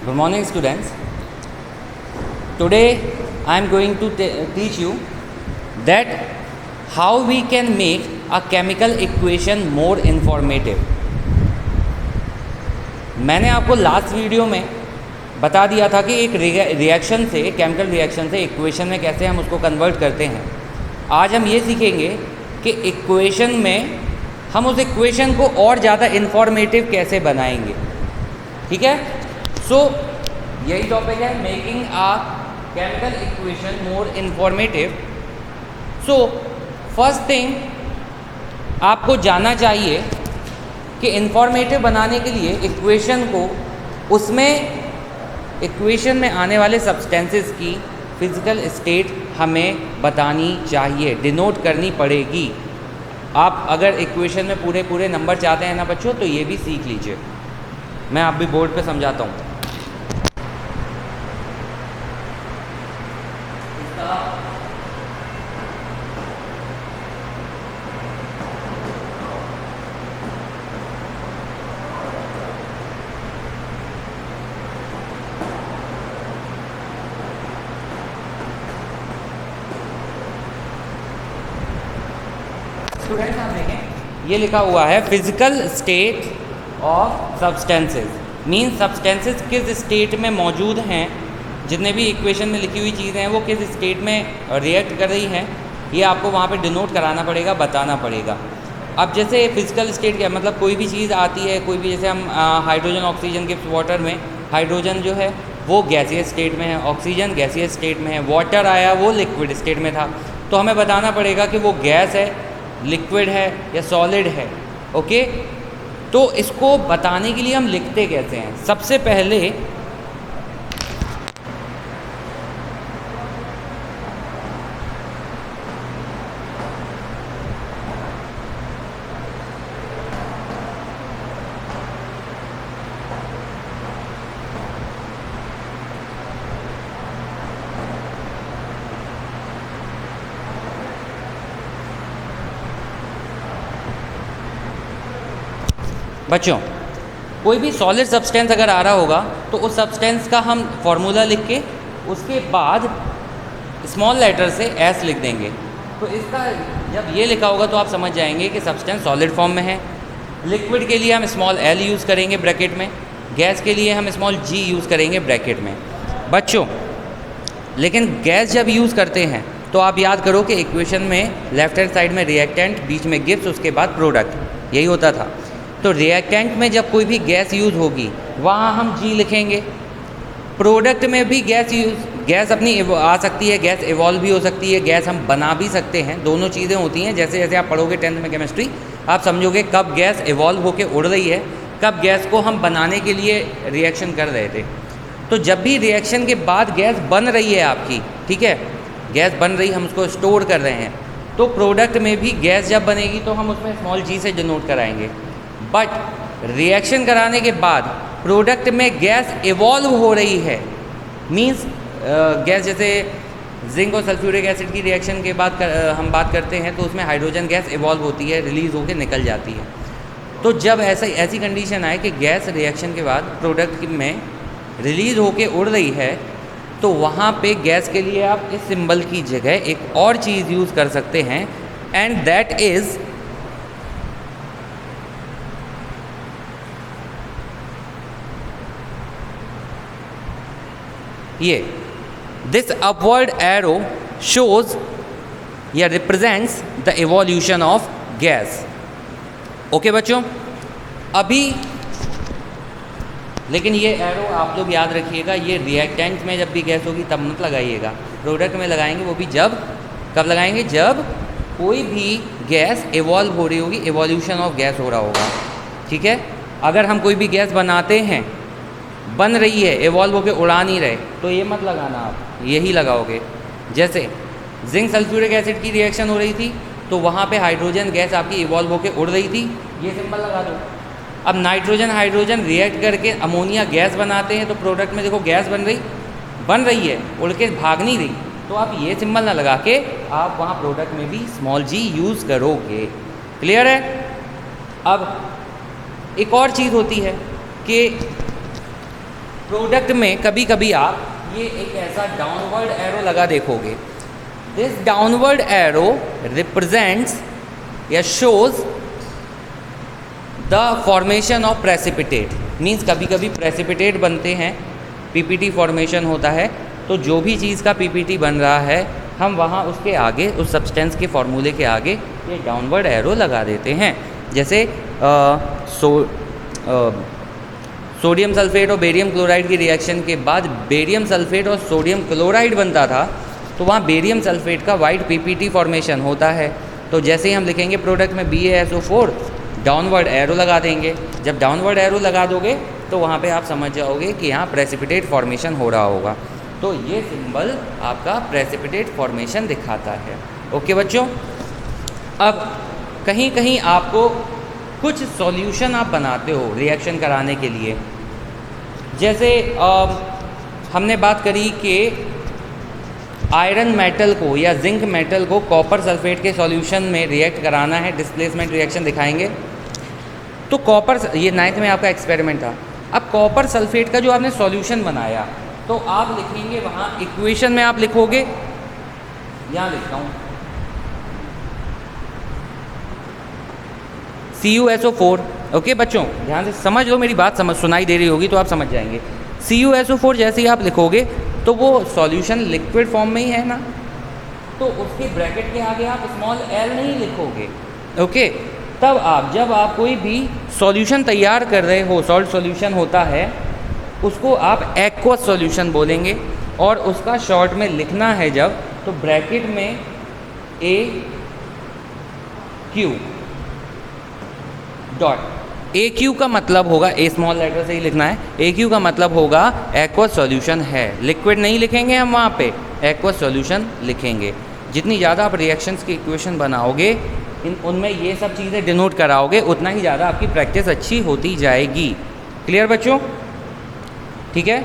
Good morning, students. Today I am going to teach you that how we can make a chemical equation more informative. मैंने आपको last video में बता दिया था कि एक रिएक्शन से, केमिकल रिएक्शन से इक्वेशन में कैसे हम उसको कन्वर्ट करते हैं। आज हम ये सीखेंगे कि इक्वेशन में हम उस इक्वेशन को और ज़्यादा इन्फॉर्मेटिव कैसे बनाएंगे। ठीक है, सो यही टॉपिक है, making a chemical equation more informative. So first thing आपको जानना चाहिए कि इन्फॉर्मेटिव बनाने के लिए इक्वेशन को, उसमें इक्वेशन में आने वाले सब्सटेंसेस की फिज़िकल स्टेट हमें बतानी चाहिए, डिनोट करनी पड़ेगी। आप अगर इक्वेशन में पूरे पूरे नंबर चाहते हैं ना बच्चों, तो ये भी सीख लीजिए। मैं आप भी बोर्ड पे समझाता हूँ। स्टूडेंट्स आप देखें, ये लिखा हुआ है physical state of substances, mean substances किस स्टेट में मौजूद हैं, जितने भी इक्वेशन में लिखी हुई चीज़ें हैं वो किस स्टेट में रिएक्ट कर रही हैं, ये आपको वहाँ पे डिनोट कराना पड़ेगा, बताना पड़ेगा। अब जैसे फिजिकल स्टेट क्या मतलब, कोई भी चीज़ आती है, कोई भी, जैसे हम हाइड्रोजन ऑक्सीजन के वाटर में, हाइड्रोजन जो है वो गैसियस स्टेट में है, ऑक्सीजन गैसियस स्टेट में है, वाटर आया वो लिक्विड स्टेट में था, तो हमें बताना पड़ेगा कि वो गैस है, लिक्विड है या सॉलिड है। ओके, तो इसको बताने के लिए हम लिखते कैसे हैं? सबसे पहले बच्चों, कोई भी सॉलिड सब्सटेंस अगर आ रहा होगा तो उस सब्सटेंस का हम फॉर्मूला लिख के उसके बाद स्मॉल लेटर से एस लिख देंगे। तो इसका जब ये लिखा होगा तो आप समझ जाएंगे कि सब्सटेंस सॉलिड फॉर्म में है। लिक्विड के लिए हम स्मॉल एल यूज़ करेंगे ब्रैकेट में, गैस के लिए हम स्मॉल जी यूज़ करेंगे ब्रैकेट में। बच्चों, लेकिन गैस जब यूज़ करते हैं तो आप याद करो कि इक्वेशन में लेफ्ट हैंड साइड में रिएक्टेंट, बीच में गिब्स, उसके बाद प्रोडक्ट, यही होता था। तो रिएक्टेंट में जब कोई भी गैस यूज़ होगी वहाँ हम जी लिखेंगे। प्रोडक्ट में भी गैस अपनी आ सकती है, गैस इवॉल्व भी हो सकती है, गैस हम बना भी सकते हैं, दोनों चीज़ें होती हैं। जैसे जैसे आप पढ़ोगे 10th में केमिस्ट्री, आप समझोगे कब गैस इवॉल्व होकर उड़ रही है, कब गैस को हम बनाने के लिए रिएक्शन कर रहे थे। तो जब भी रिएक्शन के बाद गैस बन रही है आपकी, ठीक है, गैस बन रही, हम उसको स्टोर कर रहे हैं, तो प्रोडक्ट में भी गैस जब बनेगी तो हम उसमें स्मॉल जी से डिनोट कराएंगे। बट रिएक्शन कराने के बाद प्रोडक्ट में गैस इवॉल्व हो रही है, मींस गैस, जैसे जिंक और सल्फ्यूरिक एसिड की रिएक्शन के बाद हम बात करते हैं तो उसमें हाइड्रोजन गैस इवॉल्व होती है, रिलीज़ होकर निकल जाती है। तो जब ऐसी कंडीशन आए कि गैस रिएक्शन के बाद प्रोडक्ट में रिलीज़ होकर उड़ रही है, तो वहाँ पे गैस के लिए आप इस सिंबल की जगह एक और चीज़ यूज़ कर सकते हैं, एंड दैट इज़ ये, दिस अपवर्ड एरो शोज या represents the evolution of gas. Okay बच्चों, अभी लेकिन ये एरो आप लोग याद रखिएगा, ये रिएक्टेंट में जब भी गैस होगी तब मत लगाइएगा, प्रोडक्ट में लगाएंगे, वो भी कब लगाएंगे, जब कोई भी गैस इवॉल्व हो रही होगी, इवोल्यूशन ऑफ गैस हो रहा होगा। ठीक है, अगर हम कोई भी गैस बनाते हैं, बन रही है, इवॉल्व होकर उड़ा नहीं रहे, तो ये मत लगाना, आप यही लगाओगे। जैसे जिंक सल्फ्यूरिक एसिड की रिएक्शन हो रही थी तो वहाँ पे हाइड्रोजन गैस आपकी इवॉल्व होकर उड़ रही थी, ये सिंबल लगा दो। अब नाइट्रोजन हाइड्रोजन रिएक्ट करके अमोनिया गैस बनाते हैं, तो प्रोडक्ट में देखो गैस बन रही है, उड़ के भाग नहीं रही, तो आप ये सिंबल ना लगा के आप वहाँ प्रोडक्ट में भी स्मॉल जी यूज़ करोगे। क्लियर है? अब एक और चीज़ होती है कि प्रोडक्ट में कभी कभी आप ये एक ऐसा डाउनवर्ड एरो लगा देखोगे। दिस डाउनवर्ड एरो रिप्रेजेंट्स या shows the formation of precipitate. Means कभी कभी प्रेसिपिटेट बनते हैं, पीपीटी फॉर्मेशन होता है, तो जो भी चीज़ का पीपीटी बन रहा है हम वहाँ उसके आगे, उस सब्सटेंस के फॉर्मूले के आगे ये डाउनवर्ड एरो लगा देते हैं। जैसे सोडियम सल्फेट और बेरियम क्लोराइड की रिएक्शन के बाद बेरियम सल्फेट और सोडियम क्लोराइड बनता था, तो वहाँ बेरियम सल्फेट का वाइट पीपीटी फॉर्मेशन होता है। तो जैसे ही हम लिखेंगे प्रोडक्ट में BaSO4, डाउनवर्ड एरो लगा देंगे। जब डाउनवर्ड एरो लगा दोगे तो वहाँ पे आप समझ जाओगे कि यहाँ प्रेसिपिटेट फॉर्मेशन हो रहा होगा। तो ये सिंबल आपका प्रेसिपिटेट फॉर्मेशन दिखाता है। ओके बच्चों, अब कहीं कहीं आपको कुछ सॉल्यूशन आप बनाते हो रिएक्शन कराने के लिए। जैसे हमने बात करी कि आयरन मेटल को या जिंक मेटल को कॉपर सल्फेट के सॉल्यूशन में रिएक्ट कराना है, डिस्प्लेसमेंट रिएक्शन दिखाएंगे। तो कॉपर, ये 9th में आपका एक्सपेरिमेंट था। अब कॉपर सल्फेट का जो आपने सॉल्यूशन बनाया, तो आप लिखेंगे वहाँ इक्वेशन में आप लिखोगे, यहाँ लिखता हूँ CuSO4। ओके बच्चों, ध्यान से समझ लो, मेरी बात सुनाई दे रही होगी तो आप समझ जाएंगे। CuSO4 जैसे ही आप लिखोगे तो वो सॉल्यूशन लिक्विड फॉर्म में ही है ना, तो उसके ब्रैकेट के आगे आप स्मॉल l नहीं लिखोगे। ओके, तब आप जब आप कोई भी सॉल्यूशन तैयार कर रहे हो, सॉल्ट सॉल्यूशन होता है, उसको आप एक्वस सॉल्यूशन बोलेंगे और उसका शॉर्ट में लिखना है जब, तो ब्रैकेट में AQ डॉट। AQ का मतलब होगा, ए स्मॉल लेटर से ही लिखना है, AQ का मतलब होगा एक्वस सॉल्यूशन है। लिक्विड नहीं लिखेंगे हम वहाँ पे, एक्वस सॉल्यूशन लिखेंगे। जितनी ज़्यादा आप रिएक्शंस की इक्वेशन बनाओगे, उनमें ये सब चीज़ें डिनोट कराओगे, उतना ही ज़्यादा आपकी प्रैक्टिस अच्छी होती जाएगी। क्लियर बच्चों? ठीक है।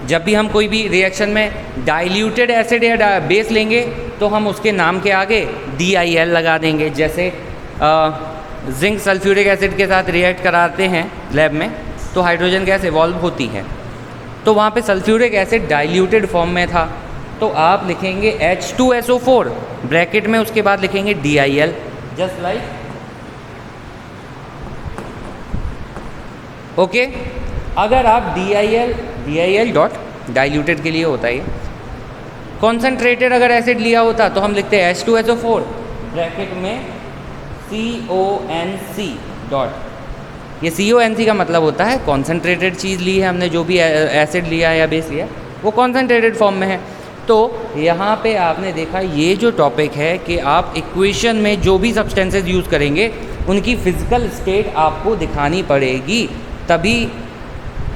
जब भी हम कोई भी रिएक्शन में डाइल्यूटेड एसिड या बेस लेंगे तो हम उसके नाम के आगे DIL लगा देंगे। जैसे जिंक सल्फ्यूरिक एसिड के साथ रिएक्ट कराते हैं लैब में, तो हाइड्रोजन गैस इवॉल्व होती है, तो वहाँ पे सल्फ्यूरिक एसिड डाइल्यूटेड फॉर्म में था, तो आप लिखेंगे H2SO4 ब्रैकेट में, उसके बाद लिखेंगे DIL, जस्ट लाइक। ओके, अगर आप DIL डॉट डाइल्यूटेड के लिए होता है, कॉन्सेंट्रेटेड अगर एसिड लिया होता तो हम लिखते हैं H2SO4 ब्रैकेट में CONC डॉट। ये CONC का मतलब होता है कॉन्सेंट्रेटेड चीज़ ली है हमने, जो भी एसिड लिया है या बेस लिया वो कॉन्सेंट्रेटेड फॉर्म में है। तो यहाँ पे आपने देखा ये जो टॉपिक है कि आप इक्वेशन में जो भी सब्सटेंसेस यूज़ करेंगे उनकी फिजिकल स्टेट आपको दिखानी पड़ेगी, तभी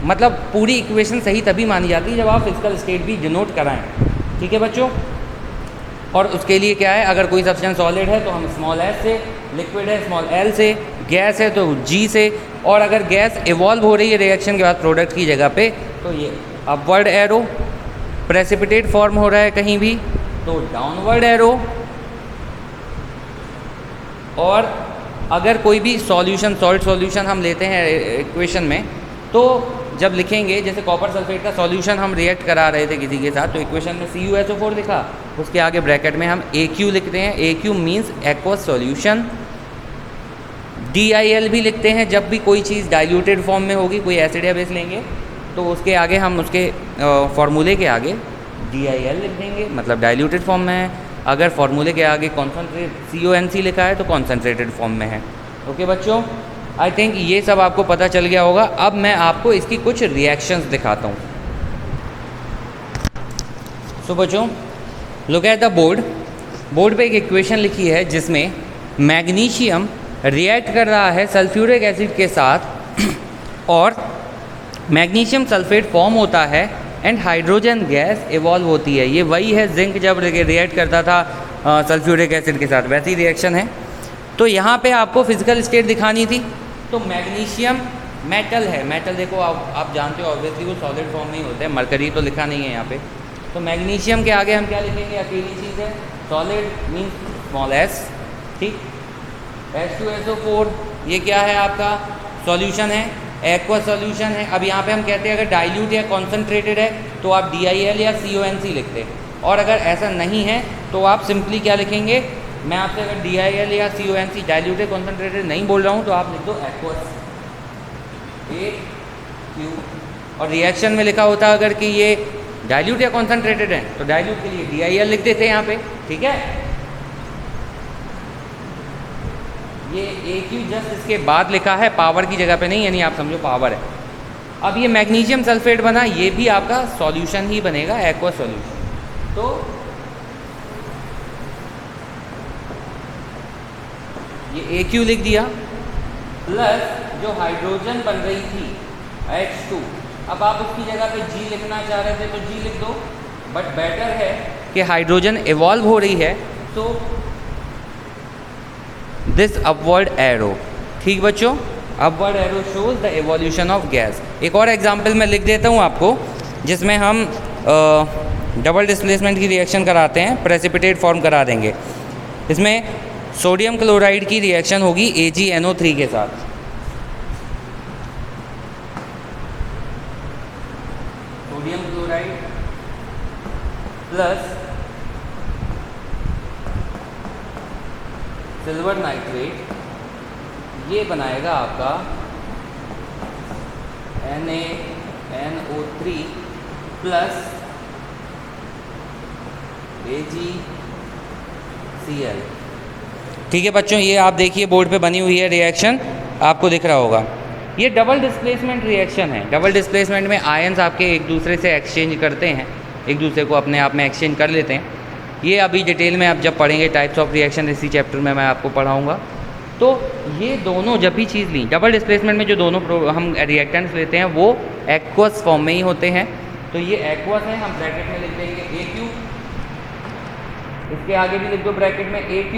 मतलब पूरी इक्वेशन सही तभी मानी जाती है जब आप फिजिकल स्टेट भी डिनोट कराएं। ठीक है बच्चों? और उसके लिए क्या है, अगर कोई सब्सटेंस सॉलिड है तो हम स्मॉल s से, लिक्विड है स्मॉल l से, गैस है तो G से, और अगर गैस इवॉल्व हो रही है रिएक्शन के बाद प्रोडक्ट की जगह पे, तो ये अपवर्ड एरो, प्रेसिपिटेट फॉर्म हो रहा है कहीं भी तो डाउनवर्ड एरो, और अगर कोई भी सॉल्यूशन, सॉल्ट सॉल्यूशन हम लेते हैं इक्वेशन में, तो जब लिखेंगे, जैसे कॉपर सल्फेट का सॉल्यूशन हम रिएक्ट करा रहे थे किसी के साथ, तो इक्वेशन में CuSO4 लिखा, उसके आगे ब्रैकेट में हम AQ लिखते हैं। AQ means aqueous solution. DIL भी लिखते हैं जब भी कोई चीज़ डाइल्यूटेड फॉर्म में होगी, कोई एसिड या बेस लेंगे तो उसके आगे हम उसके फॉर्मूले के आगे DIL लिख देंगे, मतलब डाइल्यूटेड फॉर्म में है। अगर फॉर्मूले के आगे CONC लिखा है तो कॉन्सेंट्रेटेड फॉर्म में है। ओके बच्चों, आई थिंक ये सब आपको पता चल गया होगा। अब मैं आपको इसकी कुछ रिएक्शंस दिखाता हूँ। सो बच्चों, look at the board. Board पे एक इक्वेशन लिखी है जिसमें मैग्नीशियम रिएक्ट कर रहा है सल्फ्यूरिक एसिड के साथ और मैग्नीशियम सल्फेट फॉर्म होता है एंड हाइड्रोजन गैस इवॉल्व होती है। ये वही है जिंक जब रिएक्ट करता था सल्फ्यूरिक एसिड के साथ, वैसी रिएक्शन है। तो यहाँ पे आपको फिजिकल स्टेट दिखानी थी, तो मैग्नीशियम मेटल है, मेटल देखो आप जानते हो ऑब्वियसली वो सॉलिड फॉर्म में ही होता है, मरकरी तो लिखा नहीं है यहाँ पे। तो मैग्नीशियम के आगे हम क्या लिखेंगे, अकेली चीज़ है, सॉलिड मीन्स स्मॉल s, ठीक। H2SO4 ये क्या है आपका सॉल्यूशन है, एक्वा सॉल्यूशन है। अब यहाँ पे हम कहते हैं अगर डाइल्यूट या कॉन्सेंट्रेटेड है तो आप DIL या CONC लिखते हैं, और अगर ऐसा नहीं है तो आप सिंपली क्या लिखेंगे, मैं आपसे अगर DIL या CONC डाइल्यूट या कॉन्सेंट्रेटेड नहीं बोल रहा हूँ तो आप लिख दो एक्वस AQ। और रिएक्शन में लिखा होता अगर कि ये डाइल्यूट या कॉन्सेंट्रेटेड है तो डाइल्यूट के लिए DIL लिख देते हैं यहाँ पे, ठीक है। ये AQ जस्ट इसके बाद लिखा है, पावर की जगह पे नहीं, यानी आप समझो पावर है। अब ये मैग्नीशियम सल्फेट बना, ये भी आपका सॉल्यूशन ही बनेगा, एक्वा सॉल्यूशन। तो ये AQ लिख दिया, प्लस जो हाइड्रोजन बन रही थी H2, अब आप उसकी जगह पे G लिखना चाह रहे थे तो G लिख दो, बट बेटर है कि हाइड्रोजन इवॉल्व हो रही है तो दिस अपवर्ड एरो, ठीक बच्चों, upward arrow shows the evolution of gas. एक और एग्जांपल मैं लिख देता हूँ आपको, जिसमें हम डबल डिस्प्लेसमेंट की रिएक्शन कराते हैं, प्रेसिपिटेट फॉर्म करा देंगे। इसमें सोडियम क्लोराइड की रिएक्शन होगी AgNO3 के साथ। Sodium chloride plus silver nitrate, ये बनाएगा आपका NaNO3 प्लस AgCl। ठीक है बच्चों, ये आप देखिए बोर्ड पे बनी हुई है रिएक्शन, आपको दिख रहा होगा। ये डबल डिस्प्लेसमेंट रिएक्शन है। डबल डिस्प्लेसमेंट में आयंस आपके एक दूसरे से एक्सचेंज करते हैं, एक दूसरे को अपने आप में एक्सचेंज कर लेते हैं। ये अभी डिटेल में आप जब पढ़ेंगे टाइप्स ऑफ रिएक्शन, इसी चैप्टर में मैं आपको पढ़ाऊँगा। तो ये दोनों जब भी चीज़ ली, डबल डिस्प्लेसमेंट में जो दोनों हम रिएक्टेंट्स लेते हैं वो एक्वस फॉर्म में ही होते हैं। तो ये एक्वस है, हम ब्रैकेट में लिख देंगे AQ, इसके आगे भी लिख दो ब्रैकेट में AQ।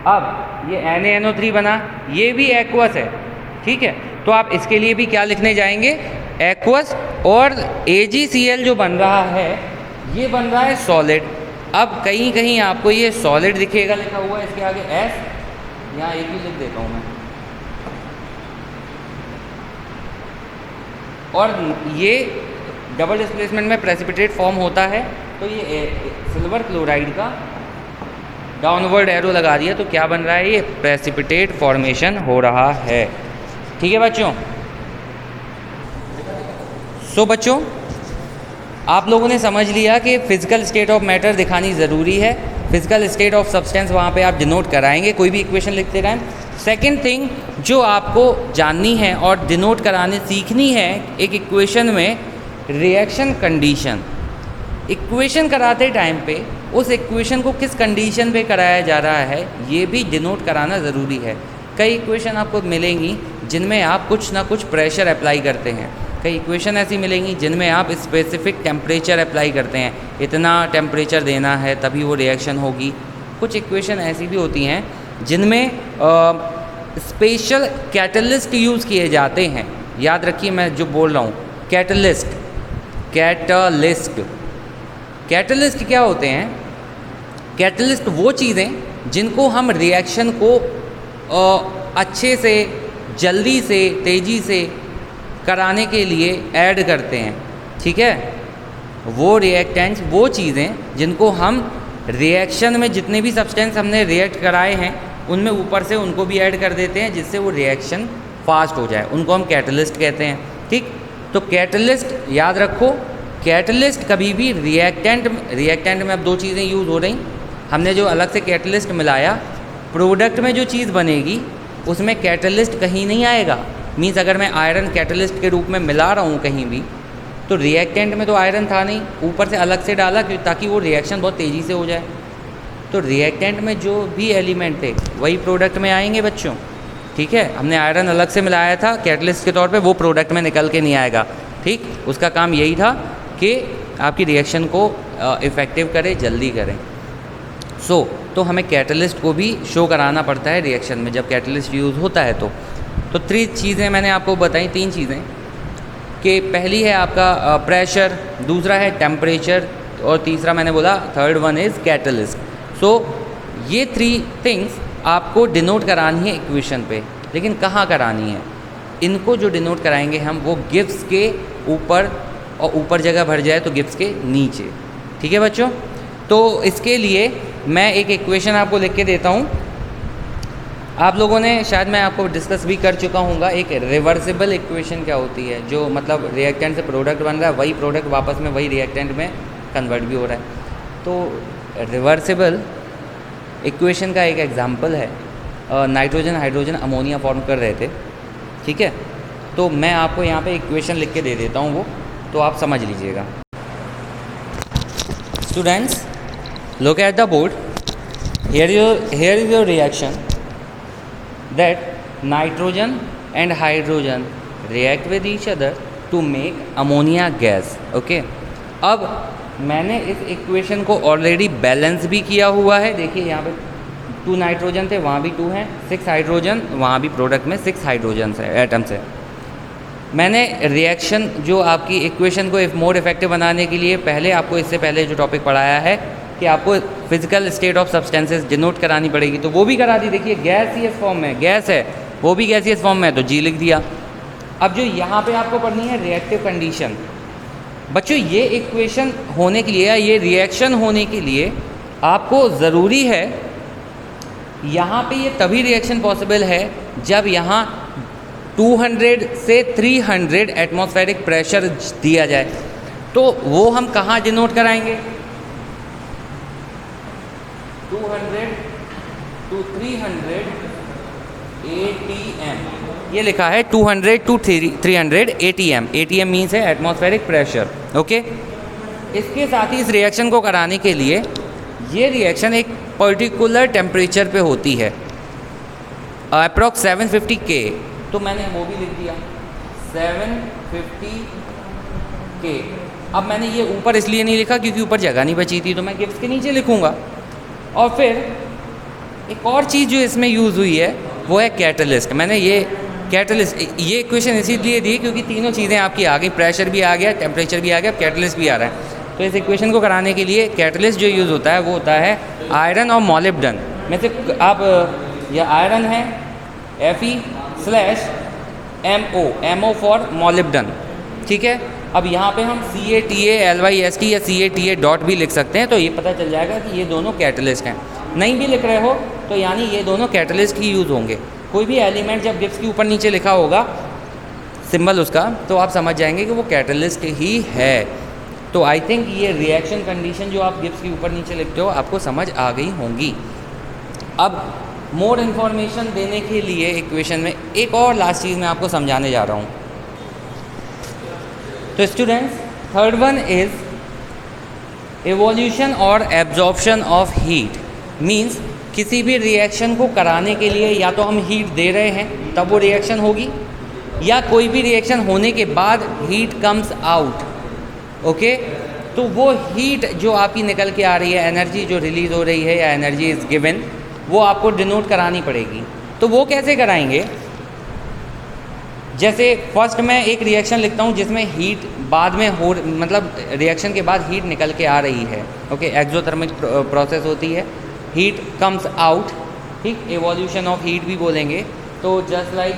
अब ये NaNO3 बना, ये भी एक्वस है, ठीक है। तो आप इसके लिए भी क्या लिखने जाएंगे, एक्वस, और AgCl जो बन रहा है ये बन रहा है सॉलिड। अब कहीं कहीं आपको ये सॉलिड दिखेगा लिखा हुआ है, इसके आगे S, यहाँ एक ही लिख देता हूँ मैं। और ये डबल डिस्प्लेसमेंट में प्रेसिपिटेट फॉर्म होता है, तो ये सिल्वर क्लोराइड का डाउनवर्ड एरो लगा दिया, तो क्या बन रहा है, ये प्रेसिपिटेट फॉर्मेशन हो रहा है। ठीक है बच्चों। सो बच्चों, आप लोगों ने समझ लिया कि फिजिकल स्टेट ऑफ मैटर दिखानी ज़रूरी है। फिजिकल स्टेट ऑफ सब्सटेंस वहाँ पे आप डिनोट कराएंगे, कोई भी इक्वेशन लिखते रहें। सेकंड थिंग जो आपको जाननी है और डिनोट कराने सीखनी है एक इक्वेशन में, रिएक्शन कंडीशन। इक्वेशन कराते टाइम पे उस इक्वेशन को किस कंडीशन पे कराया जा रहा है ये भी डिनोट कराना ज़रूरी है। कई इक्वेशन आपको मिलेंगी जिनमें आप कुछ ना कुछ प्रेशर अप्लाई करते हैं, कई इक्वेशन ऐसी मिलेंगी जिनमें आप स्पेसिफिक टेम्परेचर अप्लाई करते हैं, इतना टेम्परेचर देना है तभी वो रिएक्शन होगी। कुछ इक्वेशन ऐसी भी होती हैं जिनमें स्पेशल कैटलिस्ट यूज़ किए जाते हैं। याद रखिए मैं जो बोल रहा हूँ, कैटलिस्ट। कैटलिस्ट क्या होते हैं? कैटलिस्ट वो चीज़ें जिनको हम रिएक्शन को अच्छे से, जल्दी से, तेज़ी से कराने के लिए ऐड करते हैं। ठीक है, वो रिएक्टेंट्स, वो चीज़ें जिनको हम रिएक्शन में जितने भी सब्सटेंस हमने रिएक्ट कराए हैं उनमें ऊपर से उनको भी ऐड कर देते हैं जिससे वो रिएक्शन फास्ट हो जाए, उनको हम कैटलिस्ट कहते हैं। ठीक, तो कैटलिस्ट याद रखो, कैटलिस्ट कभी भी रिएक्टेंट में अब दो चीज़ें यूज़ हो रही, हमने जो अलग से कैटलिस्ट मिलाया, प्रोडक्ट में जो चीज़ बनेगी उसमें कैटलिस्ट कहीं नहीं आएगा। मीन्स अगर मैं आयरन कैटलिस्ट के रूप में मिला रहा हूँ कहीं भी, तो रिएक्टेंट में तो आयरन था नहीं, ऊपर से अलग से डाला ताकि वो रिएक्शन बहुत तेज़ी से हो जाए। तो रिएक्टेंट में जो भी एलिमेंट थे वही प्रोडक्ट में आएंगे बच्चों। ठीक है, हमने आयरन अलग से मिलाया था कैटलिस्ट के तौर पे, वो प्रोडक्ट में निकल के नहीं आएगा। ठीक, उसका काम यही था कि आपकी रिएक्शन को इफ़ेक्टिव करे, जल्दी करें। तो हमें कैटलिस्ट को भी शो कराना पड़ता है रिएक्शन में जब कैटलिस्ट यूज़ होता है। तो 3 चीज़ें मैंने आपको बताई, 3 चीज़ें, कि पहली है आपका प्रेशर, दूसरा है टेम्परेचर, और तीसरा मैंने बोला थर्ड वन इज़ कैटलिस्ट। सो ये 3 थिंग्स आपको डिनोट करानी है इक्वेशन पे। लेकिन कहाँ करानी है, इनको जो डिनोट कराएंगे हम वो गिब्स के ऊपर, और ऊपर जगह भर जाए तो गिब्स के नीचे। ठीक है बच्चों, तो इसके लिए मैं एक इक्वेशन आपको लिख के देता हूँ। आप लोगों ने शायद, मैं आपको डिस्कस भी कर चुका हूँगा, एक रिवर्सिबल इक्वेशन क्या होती है, जो मतलब रिएक्टेंट से प्रोडक्ट बन रहा है, वही प्रोडक्ट वापस में वही रिएक्टेंट में कन्वर्ट भी हो रहा है। तो रिवर्सिबल इक्वेशन का एक एग्जांपल है, नाइट्रोजन हाइड्रोजन अमोनिया फॉर्म कर रहे थे। ठीक है, तो मैं आपको यहाँ पे इक्वेशन लिख के दे देता हूँ, वो तो आप समझ लीजिएगा। Students, look at the board. Here is your reaction that nitrogen and hydrogen react with each other to make ammonia gas. Okay. अब मैंने इस इक्वेशन को ऑलरेडी बैलेंस भी किया हुआ है। देखिए यहाँ पे 2 नाइट्रोजन थे, वहाँ भी 2 हैं, 6 हाइड्रोजन, वहाँ भी प्रोडक्ट में 6 हाइड्रोजन है, एटम्स है। मैंने रिएक्शन जो आपकी इक्वेशन को मोर इफेक्टिव बनाने के लिए पहले आपको, इससे पहले जो टॉपिक पढ़ाया है कि आपको physical state of substances denote करानी पड़ेगी, तो वो भी करा दी। देखिए गैसियस फॉर्म में, गैस है वो भी गैसियस फॉर्म में, तो जी लिख दिया। अब जो यहाँ पे आपको पढ़नी है रिएक्टिव कंडीशन। बच्चों ये इक्वेशन होने के लिए या ये रिएक्शन होने के लिए आपको ज़रूरी है, यहाँ पे ये तभी रिएक्शन पॉसिबल है जब यहाँ 200 से 300 एटमॉस्फेरिक प्रेशर दिया जाए। तो वो हम कहाँ डिनोट कराएंगे, 200 to 300 ATM, ये लिखा है 200 to 300 ATM। ATM मीन्स है एटमॉस्फेरिक प्रेशर। ओके, इसके साथ ही इस रिएक्शन को कराने के लिए ये रिएक्शन एक पर्टिकुलर टेम्परेचर पे होती है, अप्रॉक्स 750 K। तो मैंने वो भी लिख दिया 750 K। अब मैंने ये ऊपर इसलिए नहीं लिखा क्योंकि ऊपर जगह नहीं बची थी, तो मैं गिब्स के नीचे लिखूँगा। और फिर एक और चीज़ जो इसमें यूज़ हुई है वो है कैटलिस्ट। मैंने ये कैटलिस्ट, ये इक्वेशन इसीलिए दी क्योंकि तीनों चीज़ें आपकी आ गई, प्रेशर भी आ गया, टेम्परेचर भी आ गया, कैटलिस्ट भी आ रहा है। तो इस इक्वेशन को कराने के लिए कैटलिस्ट जो यूज़ होता है वो होता है आयरन और मॉलिब्डेन में से। आप यह आयरन है Fe/MO फॉर मॉलिब्डेन। ठीक है, अब यहाँ पे हम CaTaLySt या CaTA डॉट भी लिख सकते हैं, तो ये पता चल जाएगा कि ये दोनों कैटलिस्ट हैं। नहीं भी लिख रहे हो तो यानी ये दोनों कैटलिस्ट ही यूज़ होंगे। कोई भी एलिमेंट जब गिब्स के ऊपर नीचे लिखा होगा सिंबल उसका, तो आप समझ जाएंगे कि वो कैटलिस्ट ही है। तो आई थिंक ये रिएक्शन कंडीशन जो आप गिब्स के ऊपर नीचे लिखते हो आपको समझ आ गई होंगी। अब मोर इन्फॉर्मेशन देने के लिए इक्वेशन में एक और लास्ट चीज़ मैं आपको समझाने जा रहा हूँ। तो students, third one is evolution और एब्जॉर्प्शन ऑफ हीट। मींस किसी भी रिएक्शन को कराने के लिए या तो हम हीट दे रहे हैं तब वो रिएक्शन होगी, या कोई भी रिएक्शन होने के बाद हीट कम्स आउट। ओके, तो वो हीट जो आपकी निकल के आ रही है, एनर्जी जो रिलीज़ हो रही है या एनर्जी इज़ गिवन, वो आपको डिनोट करानी पड़ेगी। तो वो कैसे कराएंगे, जैसे फर्स्ट मैं एक रिएक्शन लिखता हूँ जिसमें हीट बाद में हो, मतलब रिएक्शन के बाद हीट निकल के आ रही है। ओके, एक्सोथर्मिक प्रोसेस होती है, हीट कम्स आउट। ठीक, एवोल्यूशन ऑफ हीट भी बोलेंगे। तो just like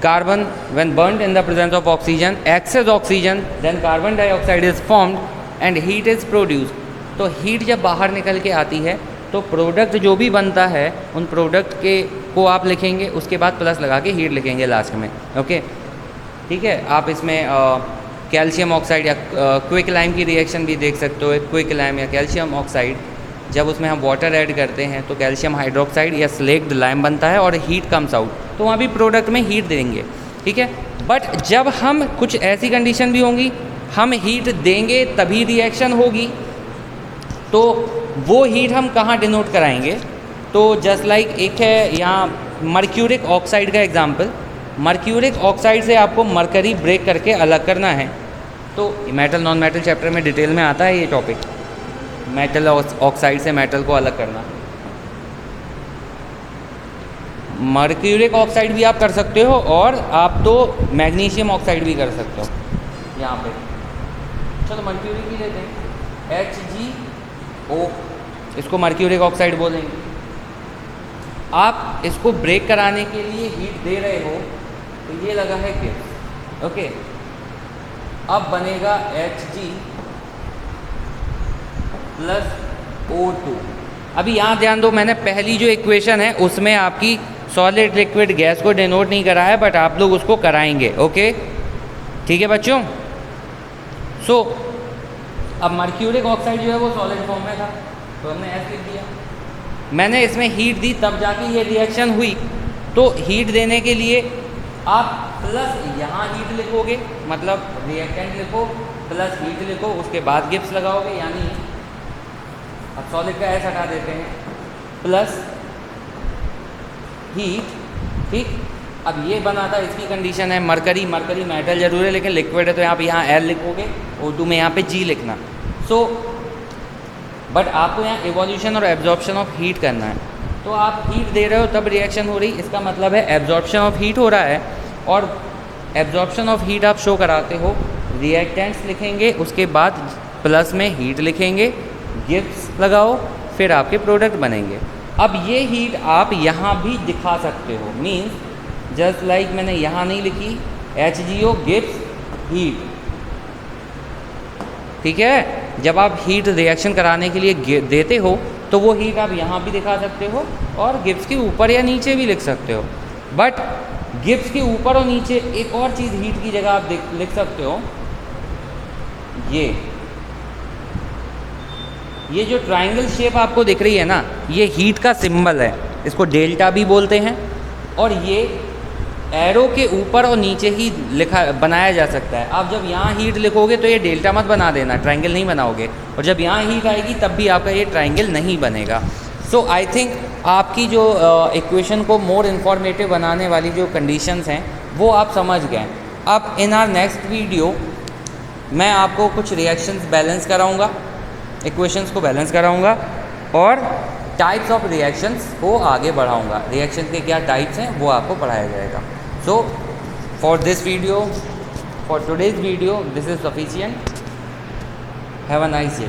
carbon when burnt in the presence of oxygen, excess oxygen, then carbon dioxide is formed and heat is produced। तो हीट जब बाहर निकल के आती है तो प्रोडक्ट जो भी बनता है उन प्रोडक्ट के को आप लिखेंगे, उसके बाद प्लस लगा के हीट लिखेंगे लास्ट में। ओके, ठीक है। आप इसमें कैल्शियम ऑक्साइड या क्विक लाइम की रिएक्शन भी देख सकते हो। क्विक लाइम या कैल्शियम ऑक्साइड, जब उसमें हम वाटर ऐड करते हैं तो कैल्शियम हाइड्रोक्साइड या स्लेक्ड लाइम बनता है और हीट कम्स आउट, तो वहाँ भी प्रोडक्ट में हीट देंगे। ठीक है, बट जब हम कुछ ऐसी कंडीशन भी होंगी हम हीट देंगे तभी रिएक्शन होगी, तो वो हीट हम कहाँ डिनोट कराएंगे। तो जस्ट लाइक एक है यहाँ मर्क्यूरिक ऑक्साइड का एग्जांपल। मर्क्यूरिक ऑक्साइड से आपको मरकरी ब्रेक करके अलग करना है। तो मेटल नॉन मेटल चैप्टर में डिटेल में आता है ये टॉपिक, मेटल ऑक्साइड से मेटल को अलग करना। मर्क्यूरिक ऑक्साइड भी आप कर सकते हो और आप तो मैग्नीशियम ऑक्साइड भी कर सकते हो यहाँ पे। चलो मर्क्यूरिक ही लेते हैं, HgO, इसको मर्क्यूरिक ऑक्साइड बोलेंगे। आप इसको ब्रेक कराने के लिए हीट दे रहे हो तो ये लगा है गिब्स, ओके। अब बनेगा Hg प्लस O2। अभी यहाँ ध्यान दो, मैंने पहली जो इक्वेशन है उसमें आपकी सॉलिड लिक्विड गैस को डिनोट नहीं करा है, बट आप लोग उसको कराएंगे, ओके ठीक है बच्चों। सो अब मर्क्यूरिक ऑक्साइड जो है वो सॉलिड फॉर्म में था तो हमने S लिख दिया। मैंने इसमें हीट दी तब जाके ये रिएक्शन हुई, तो हीट देने के लिए आप प्लस यहाँ हीट लिखोगे, मतलब रिएक्टेंट लिखो प्लस हीट लिखो, उसके बाद गिब्स लगाओगे, यानी अब सॉलिड का S हटा देते हैं, प्लस हीट, ठीक। अब ये बना था, इसकी कंडीशन है मरकरी, मरकरी मेटल जरूर है लेकिन लिक्विड है, तो यहाँ पे यहाँ L लिखोगे, O2 में यहाँ पे G लिखना। सो बट आपको यहाँ एवोल्यूशन और एब्जॉर्प्शन ऑफ हीट करना है, तो आप हीट दे रहे हो तब रिएक्शन हो रही, इसका मतलब है एब्जॉर्प्शन ऑफ हीट हो रहा है। और एब्जॉर्प्शन ऑफ हीट आप शो कराते हो, रिएक्टेंट्स लिखेंगे, उसके बाद प्लस में हीट लिखेंगे, गिब्स लगाओ, फिर आपके प्रोडक्ट बनेंगे। अब ये हीट आप यहाँ भी दिखा सकते हो, मीन्स जस्ट लाइक मैंने यहाँ नहीं लिखी HgO गिब्स हीट, ठीक है। जब आप हीट रिएक्शन कराने के लिए देते हो तो वो हीट आप यहाँ भी दिखा सकते हो और गिब्स के ऊपर या नीचे भी लिख सकते हो। बट गिब्स के ऊपर और नीचे एक और चीज़ हीट की जगह आप लिख सकते हो, ये जो ट्रायंगल शेप आपको दिख रही है ना, ये हीट का सिंबल है, इसको डेल्टा भी बोलते हैं। और ये एरो के ऊपर और नीचे ही बनाया जा सकता है। आप जब यहाँ हीट लिखोगे तो ये डेल्टा मत बना देना, ट्रायंगल नहीं बनाओगे, और जब यहाँ हीट आएगी तब भी आपका ये ट्रायंगल नहीं बनेगा। सो आई थिंक आपकी जो इक्वेशन को मोर इन्फॉर्मेटिव बनाने वाली जो कंडीशंस हैं वो आप समझ गए। अब इन आवर नेक्स्ट वीडियो मैं आपको कुछ रिएक्शंस बैलेंस कराऊंगा, इक्वेशंस को बैलेंस कराऊंगा और टाइप्स ऑफ रिएक्शंस को आगे बढ़ाऊंगा। रिएक्शन के क्या टाइप्स हैं वो आपको पढ़ाया जाएगा। So for this video, for today's video, this is sufficient. Have a nice day.